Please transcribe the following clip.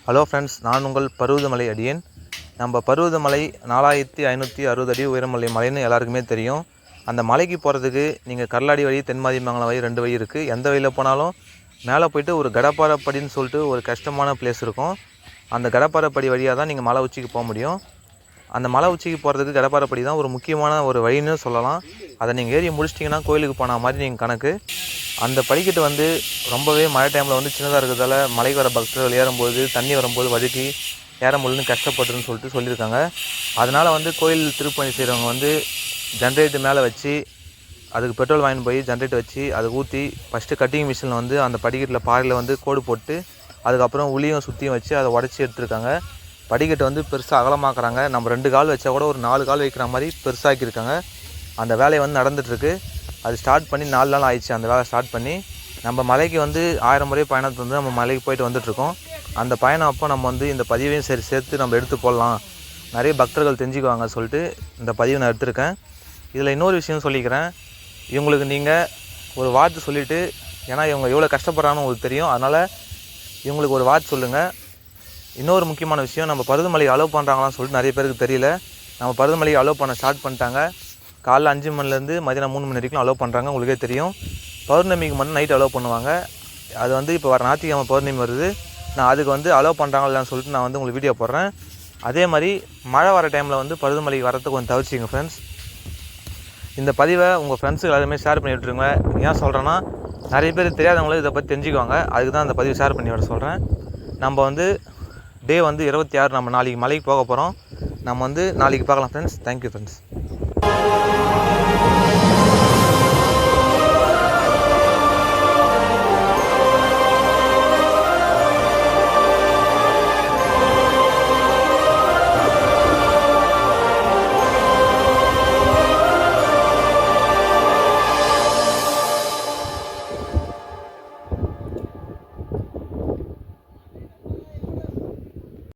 Hello friends, நான் உங்கள் பருவதமலை அடியேன். நம்ம பருவதமலை 4560 அடி உயரமுள்ள மலைன்னு எல்லாருக்குமே தெரியும். அந்த மலைக்கு போகிறதுக்கு நீங்கள் கர்லாடி வழி, தென்மாதிமங்கலம் வழி 2 வழி இருக்குது. எந்த வழியில் போனாலும் மேலே போய்ட்டு ஒரு கடப்பாறைப்படின்னு சொல்லிட்டு ஒரு கஷ்டமான பிளேஸ் இருக்கும். அந்த கடப்பாறைப்படி வழியாக தான் நீங்கள் மலை உச்சிக்கு போக முடியும். அந்த மலை உச்சிக்கு போகிறதுக்கு கடப்பாறைப்படி தான் ஒரு முக்கியமான ஒரு வழின்னு சொல்லலாம். அதை நீங்கள் ஏறி முடிச்சிட்டிங்கன்னா கோயிலுக்கு போன மாதிரி நீங்கள் கணக்கு. அந்த படிக்கட்டு வந்து ரொம்பவே மழை டைமில் வந்து சின்னதாக இருக்கிறதால மலைக்கு வர பக்தர்கள் ஏறும்போது தண்ணி வரும்போது வழுக்கி ஏற முடியலன்னு கஷ்டப்பட்டுன்னு சொல்லியிருக்காங்க. அதனால் வந்து கோயில் திருப்பணி செய்கிறவங்க வந்து ஜென்ரேட்டர் மேலே வச்சு அதுக்கு பெட்ரோல் வாங்கிட்டு போய் ஜென்ரேட்டர் வச்சு அதை ஊற்றி ஃபஸ்ட்டு கட்டிங் மிஷினில் வந்து அந்த படிக்கட்டில் பாறையில் வந்து கோடு போட்டு அதுக்கப்புறம் உளியும் சுற்றியும் வச்சு அதை உடச்சி எடுத்துருக்காங்க. படிக்கட்டு வந்து பெருசாக அகலமாக்குறாங்க. நம்ம 2 கால் வச்சா கூட ஒரு 4 கால் வைக்கிற மாதிரி பெருசாக்கியிருக்காங்க. அந்த வேலையை வந்து நடந்துகிட்ருக்கு. அது ஸ்டார்ட் பண்ணி 4 நாள் ஆயிடுச்சு. அந்த வேலை ஸ்டார்ட் பண்ணி நம்ம மலைக்கு வந்து 1000 முறை பயணத்தை வந்து நம்ம மலைக்கு போயிட்டு வந்துட்ருக்கோம். அந்த பயணம் அப்போ நம்ம வந்து இந்த பதிவையும் சரி சேர்த்து நம்ம எடுத்து போடலாம், நிறைய பக்தர்கள் தெரிஞ்சுக்குவாங்க சொல்லிட்டு இந்த பதிவை நான் எடுத்திருக்கேன். இதில் இன்னொரு விஷயம் சொல்லிக்கிறேன். இவங்களுக்கு நீங்கள் ஒரு வார்த்தை சொல்லிவிட்டு, ஏன்னா இவங்க எவ்வளோ கஷ்டப்படுறான்னு உங்களுக்கு தெரியும், அதனால் இவங்களுக்கு ஒரு வார்த்தை சொல்லுங்கள். இன்னொரு முக்கியமான விஷயம், நம்ம பருவதமலைக்கு அலோவ் பண்ணுறாங்களான்னு சொல்லிட்டு நிறைய பேருக்கு தெரியல. நம்ம பருவதமலைக்கு அலோவ் பண்ண ஸ்டார்ட் பண்ணிட்டாங்க. காலைல 5 மணிலேருந்து மதியானம் 3 மணி வரைக்கும் அலோவ் பண்ணுறாங்க. உங்களுக்கே தெரியும். பௌர்ணமிக்கு மட்டும் நைட் அலோவ் பண்ணுவாங்க. அது வந்து இப்போ வர ஞாயிற்றுக்கிழமை பௌர்ணமி வருது. நான் அதுக்கு வந்து அலோவ் பண்ணுறாங்க இல்லைன்னு சொல்லிட்டு நான் வந்து உங்களுக்கு வீடியோ போடுறேன். அதே மாதிரி மழை வர டைமில் வந்து பருவதமலைக்கு வரத்துக்கு கொஞ்சம் தவிர்ச்சிங்க ஃப்ரெண்ட்ஸ். இந்த பதிவை உங்கள் ஃப்ரெண்ட்ஸுக்கு எல்லாருமே ஷேர் பண்ணி விட்டுருங்க. ஏன் சொல்கிறேன்னா, நிறைய பேர் தெரியாதவங்களும் இதை பற்றி தெரிஞ்சுக்குவாங்க. அதுக்கு தான் அந்த பதிவை ஷேர் பண்ணி விட சொல்கிறேன். நம்ம வந்து டே வந்து 26 நம்ம நாளைக்கு மலைக்கு போக போகிறோம். நம்ம வந்து நாளைக்கு பார்க்கலாம் ஃப்ரெண்ட்ஸ். Thank you friends.